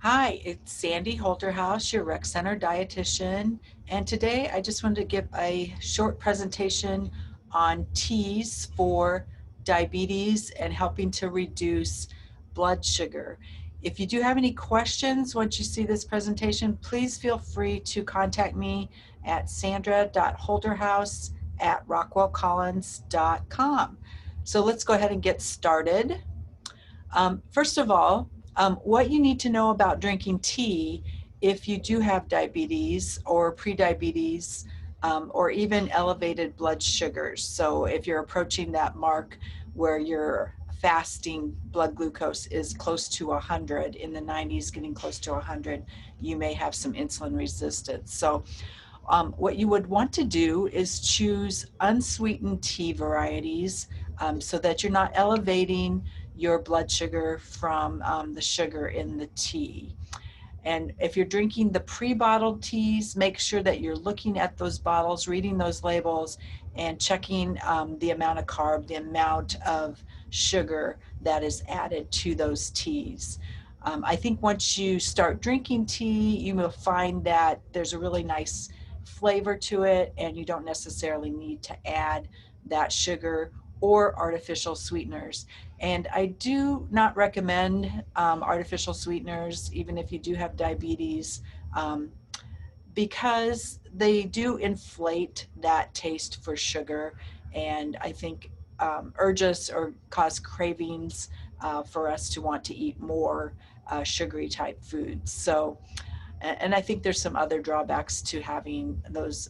Hi, it's Sandy Holterhaus, your Rec Center Dietitian, and today I just wanted to give a short presentation on teas for diabetes and helping to reduce blood sugar. If you do have any questions once you see this presentation, please feel free to contact me at sandra.holterhaus@rockwellcollins.com. So let's go ahead and get started. First of all, what you need to know about drinking tea if you do have diabetes or prediabetes or even elevated blood sugars. So if you're approaching that mark where your fasting blood glucose is close to 100, in the 90s, getting close to 100, you may have some insulin resistance. So what you would want to do is choose unsweetened tea varieties so that you're not elevating your blood sugar from the sugar in the tea. And if you're drinking the pre-bottled teas, make sure that you're looking at those bottles, reading those labels, and checking the amount of carb, the amount of sugar that is added to those teas. I think once you start drinking tea, you will find that there's a really nice flavor to it, and you don't necessarily need to add that sugar or artificial sweeteners. And I do not recommend artificial sweeteners, even if you do have diabetes, um, because they do inflate that taste for sugar. And I think urge us or cause cravings for us to want to eat more sugary type foods. So, and I think there's some other drawbacks to having those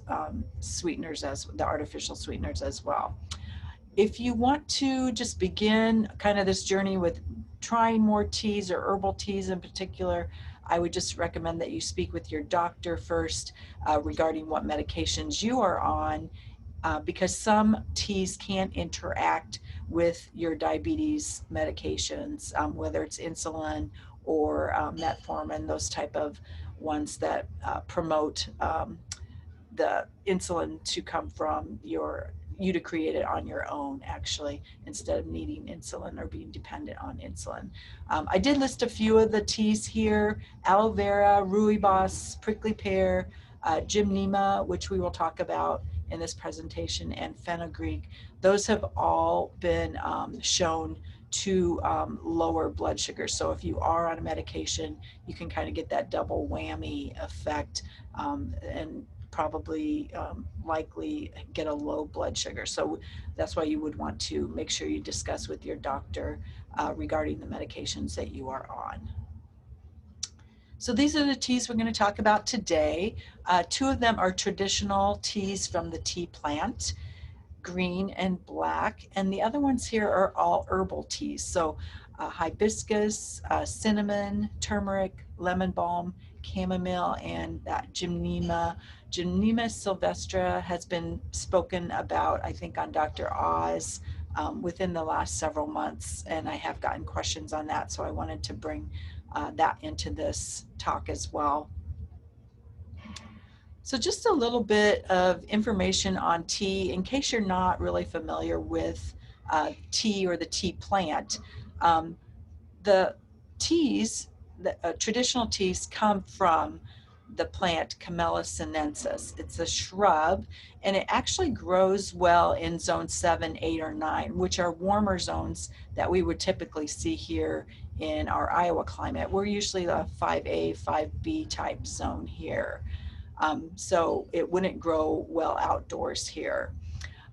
sweeteners, as the artificial sweeteners as well. If you want to just begin kind of this journey with trying more teas or herbal teas in particular, I would just recommend that you speak with your doctor first regarding what medications you are on, because some teas can interact with your diabetes medications, whether it's insulin or metformin, those type of ones that promote the insulin to come from you to create it on your own, actually, instead of needing insulin or being dependent on insulin. I did list a few of the teas here: aloe vera, rooibos, prickly pear, gymnema, which we will talk about in this presentation, and fenugreek. Those have all been shown to lower blood sugar. So if you are on a medication, you can kind of get that double whammy effect, and probably likely get a low blood sugar. So that's why you would want to make sure you discuss with your doctor regarding the medications that you are on. So these are the teas we're going to talk about today. Two of them are traditional teas from the tea plant, green and black, and the other ones here are all herbal teas. So hibiscus, cinnamon, turmeric, lemon balm, chamomile, and that gymnema. Gymnema sylvestre has been spoken about, I think, on Dr. Oz within the last several months, and I have gotten questions on that, so I wanted to bring that into this talk as well. So just a little bit of information on tea in case you're not really familiar with tea or the tea plant. Um, the teas, the traditional teas, come from the plant Camellia sinensis. It's a shrub, and it actually grows well in zone 7, 8, or 9, which are warmer zones that we would typically see here in our Iowa climate. We're usually a 5A, 5B type zone here. So it wouldn't grow well outdoors here.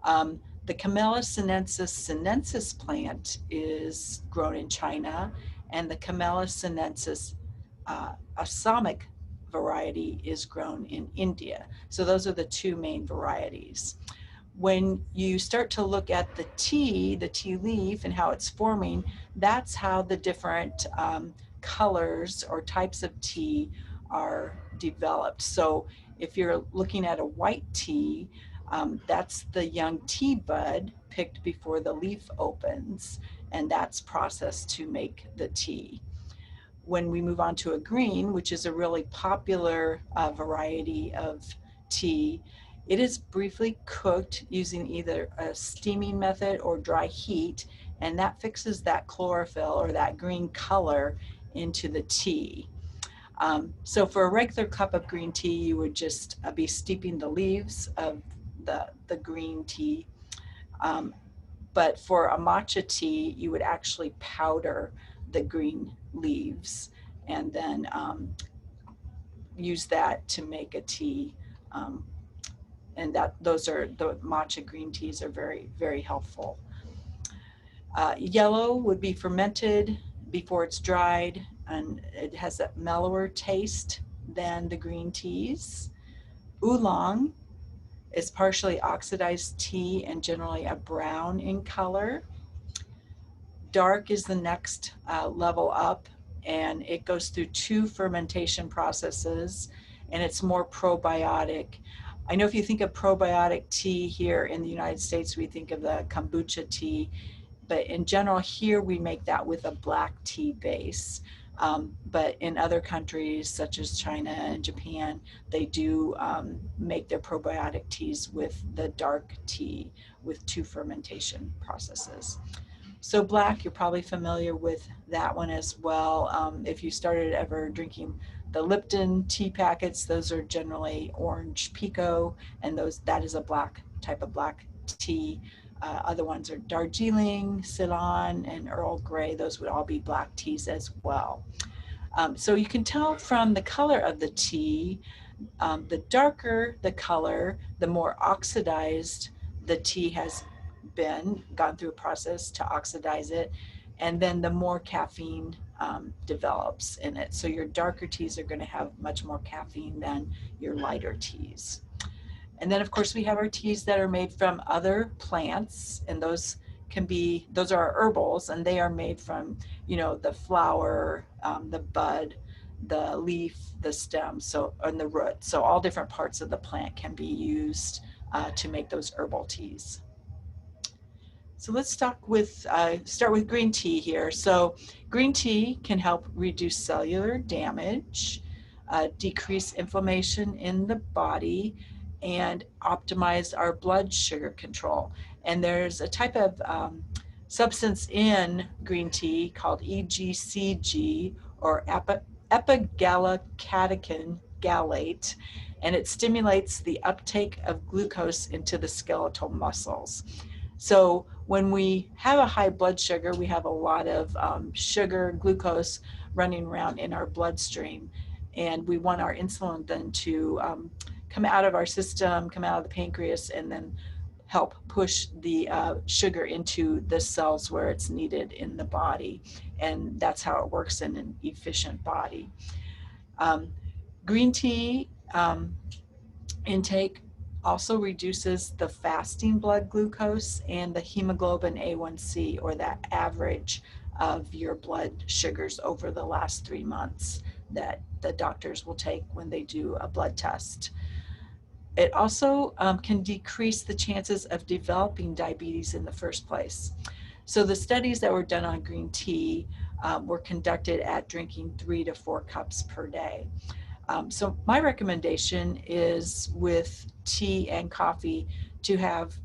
The Camellia sinensis plant is grown in China, and the Camellia sinensis Assamic variety is grown in India. So those are the two main varieties. When you start to look at the tea leaf and how it's forming, that's how the different colors or types of tea are developed. So if you're looking at a white tea, that's the young tea bud picked before the leaf opens, and that's processed to make the tea. When we move on to a green, which is a really popular variety of tea, it is briefly cooked using either a steaming method or dry heat, and that fixes that chlorophyll or that green color into the tea. So for a regular cup of green tea, you would just be steeping the leaves of the green tea. But for a matcha tea, you would actually powder the green leaves and then use that to make a tea. Um, and those are the matcha green teas are very, very helpful. Yellow would be fermented before it's dried, and it has a mellower taste than the green teas. Oolong is partially oxidized tea and generally a brown in color. Dark is the next level up, and it goes through 2 fermentation processes, and it's more probiotic. I know if you think of probiotic tea here in the United States, we think of the kombucha tea, but in general here we make that with a black tea base. But in other countries such as China and Japan, they do make their probiotic teas with the dark tea with 2 fermentation processes. So black, you're probably familiar with that one as well. If you started ever drinking the Lipton tea packets, those are generally orange pekoe, and that is a black type of black tea. Other ones are Darjeeling, Ceylon, and Earl Grey. Those would all be black teas as well. So you can tell from the color of the tea, the darker the color, the more oxidized the tea has gone through a process to oxidize it, and then the more caffeine develops in it. So your darker teas are going to have much more caffeine than your lighter teas. And then of course we have our teas that are made from other plants, and those are our herbals, and they are made from, the flower, the bud, the leaf, the stem, and the root. So all different parts of the plant can be used to make those herbal teas. So let's start with green tea here. So green tea can help reduce cellular damage, decrease inflammation in the body, and optimize our blood sugar control. And there's a type of substance in green tea called EGCG, or epigallocatechin gallate, and it stimulates the uptake of glucose into the skeletal muscles. So when we have a high blood sugar, we have a lot of sugar, glucose running around in our bloodstream, and we want our insulin then to come out of our system, come out of the pancreas, and then help push the sugar into the cells where it's needed in the body. And that's how it works in an efficient body. Green tea intake also reduces the fasting blood glucose and the hemoglobin A1C, or that average of your blood sugars over the last 3 months that the doctors will take when they do a blood test. It also can decrease the chances of developing diabetes in the first place. So the studies that were done on green tea were conducted at drinking 3 to 4 cups per day. So my recommendation is with tea and coffee to have,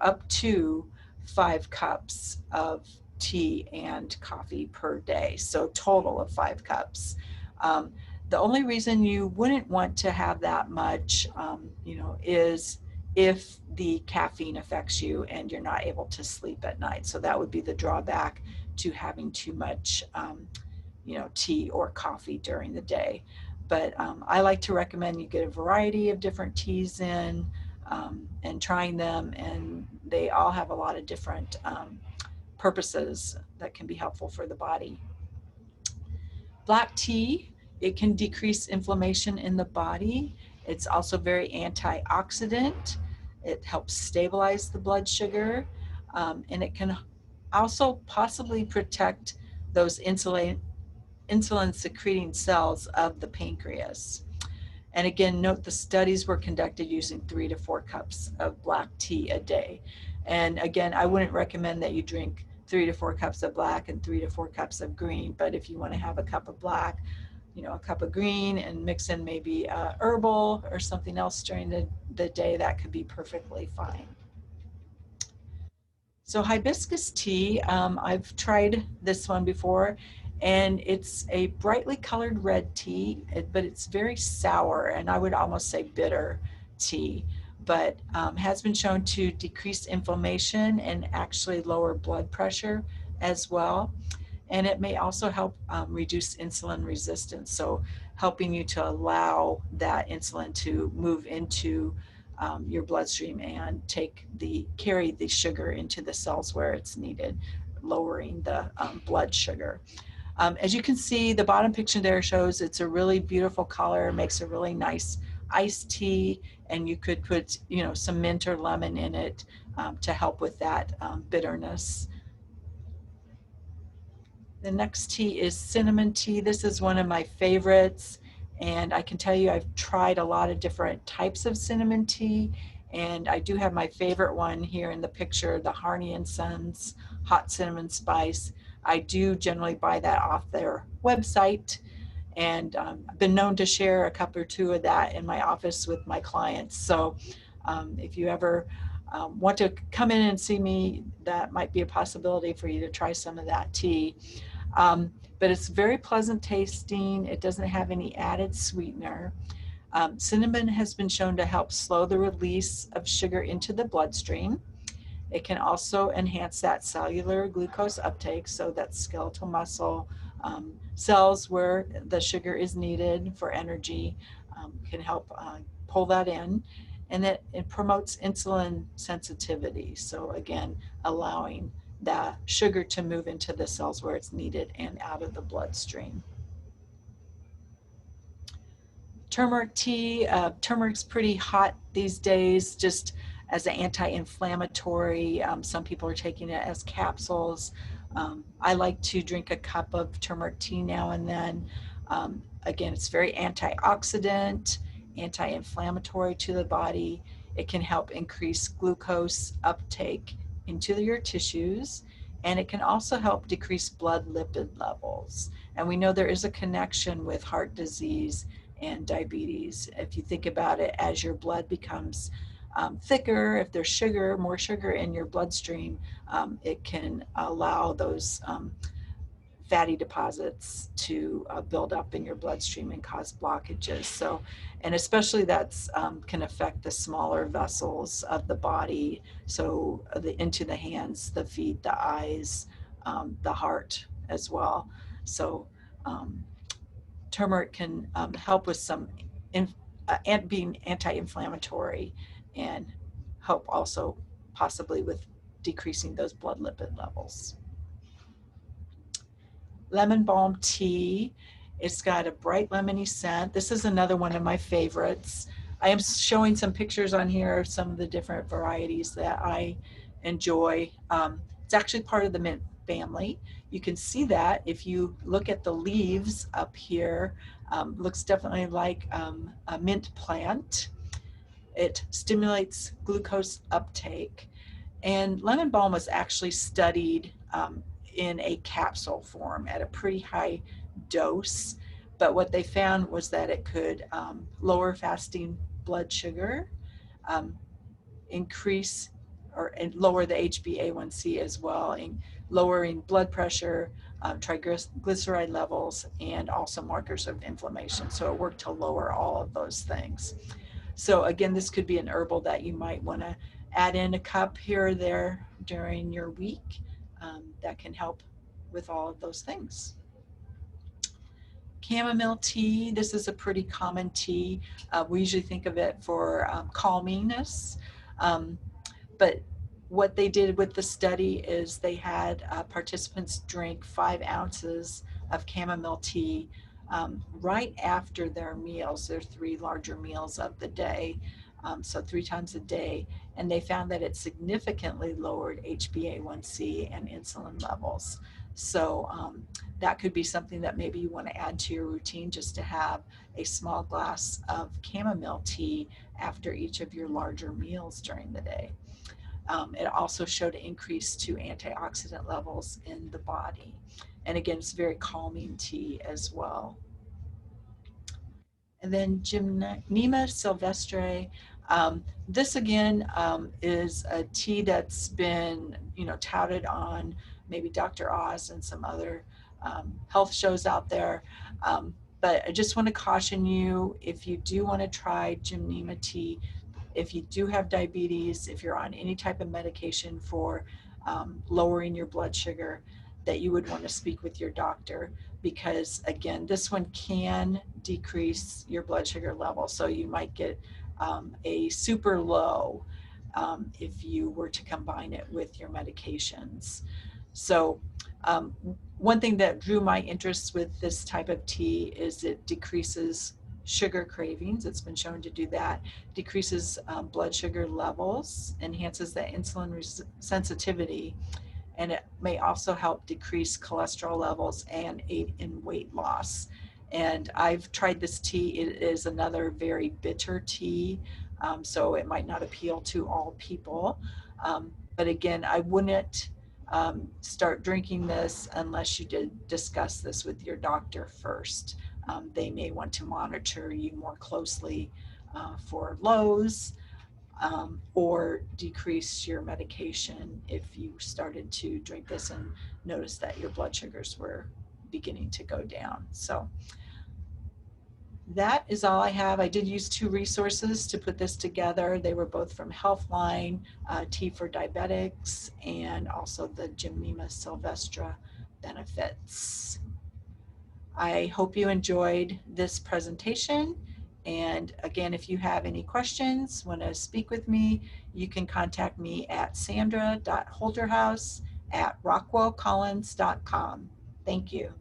up to 5 cups of tea and coffee per day. So total of 5 cups. The only reason you wouldn't want to have that much, is if the caffeine affects you and you're not able to sleep at night. So that would be the drawback to having too much, tea or coffee during the day. But I like to recommend you get a variety of different teas in and trying them, and they all have a lot of different purposes that can be helpful for the body. Black tea, it can decrease inflammation in the body. It's also very antioxidant. It helps stabilize the blood sugar, and it can also possibly protect those insulin secreting cells of the pancreas. And again, note the studies were conducted using 3 to 4 cups of black tea a day. And again, I wouldn't recommend that you drink 3 to 4 cups of black and 3 to 4 cups of green, but if you want to have a cup of black, a cup of green, and mix in maybe herbal or something else during the day, that could be perfectly fine. So hibiscus tea, I've tried this one before, And it's a brightly colored red tea, but it's very sour, and I would almost say bitter tea, but has been shown to decrease inflammation and actually lower blood pressure as well. And it may also help reduce insulin resistance, so helping you to allow that insulin to move into your bloodstream and carry the sugar into the cells where it's needed, lowering the blood sugar. As you can see, the bottom picture there shows it's a really beautiful color, makes a really nice iced tea, and you could put, some mint or lemon in it to help with that bitterness. The next tea is cinnamon tea. This is one of my favorites, and I can tell you I've tried a lot of different types of cinnamon tea, and I do have my favorite one here in the picture, the Harney and Sons Hot Cinnamon Spice. I do generally buy that off their website, and I've been known to share a cup or two of that in my office with my clients. So if you ever want to come in and see me, that might be a possibility for you to try some of that tea. But it's very pleasant tasting. It doesn't have any added sweetener. Cinnamon has been shown to help slow the release of sugar into the bloodstream. It can also enhance that cellular glucose uptake, so that skeletal muscle cells where the sugar is needed for energy can help pull that in. And that it promotes insulin sensitivity. So again, allowing the sugar to move into the cells where it's needed and out of the bloodstream. Turmeric tea, turmeric's pretty hot these days, just as an anti-inflammatory. Some people are taking it as capsules. I like to drink a cup of turmeric tea now and then. Again, it's very antioxidant, anti-inflammatory to the body. It can help increase glucose uptake into your tissues, and it can also help decrease blood lipid levels. And we know there is a connection with heart disease and diabetes. If you think about it, as your blood becomes thicker, if there's more sugar in your bloodstream, it can allow those fatty deposits to build up in your bloodstream and cause blockages. So, and especially that's can affect the smaller vessels of the body. So into the hands, the feet, the eyes, the heart as well. So turmeric can help with some being anti-inflammatory and help also possibly with decreasing those blood lipid levels. Lemon balm tea. It's got a bright lemony scent. This is another one of my favorites. I am showing some pictures on here of some of the different varieties that I enjoy. It's actually part of the mint family. You can see that if you look at the leaves up here. Looks definitely like a mint plant. It stimulates glucose uptake. And lemon balm was actually studied in a capsule form at a pretty high dose. But what they found was that it could lower fasting blood sugar, increase and lower the HbA1c as well, in lowering blood pressure, triglyceride levels, and also markers of inflammation. So it worked to lower all of those things. So again, this could be an herbal that you might want to add in a cup here or there during your week that can help with all of those things. Chamomile tea, this is a pretty common tea. We usually think of it for calmingness, but what they did with the study is they had participants drink 5 ounces of chamomile tea right after their meals, their 3 larger meals of the day, so 3 times a day, and they found that it significantly lowered HbA1c and insulin levels. So that could be something that maybe you want to add to your routine, just to have a small glass of chamomile tea after each of your larger meals during the day. It also showed an increase to antioxidant levels in the body. And again, it's very calming tea as well. And then Gymnema sylvestre. This again is a tea that's been, touted on maybe Dr. Oz and some other health shows out there. But I just want to caution you, if you do want to try Gymnema tea, if you do have diabetes, if you're on any type of medication for lowering your blood sugar, that you would want to speak with your doctor, because again, this one can decrease your blood sugar level. So you might get a super low if you were to combine it with your medications. So one thing that drew my interest with this type of tea is it decreases sugar cravings. It's been shown to do that, decreases blood sugar levels, enhances the insulin sensitivity, and it may also help decrease cholesterol levels and aid in weight loss. And I've tried this tea. It is another very bitter tea, so it might not appeal to all people. But again, I wouldn't start drinking this unless you did discuss this with your doctor first. They may want to monitor you more closely for lows, or decrease your medication if you started to drink this and notice that your blood sugars were beginning to go down. So that is all I have. I did use 2 resources to put this together. They were both from Healthline, Tea for Diabetics, and also the Gymnema sylvestre benefits. I hope you enjoyed this presentation. And again, if you have any questions, want to speak with me, you can contact me at sandra.holterhaus@rockwellcollins.com. Thank you.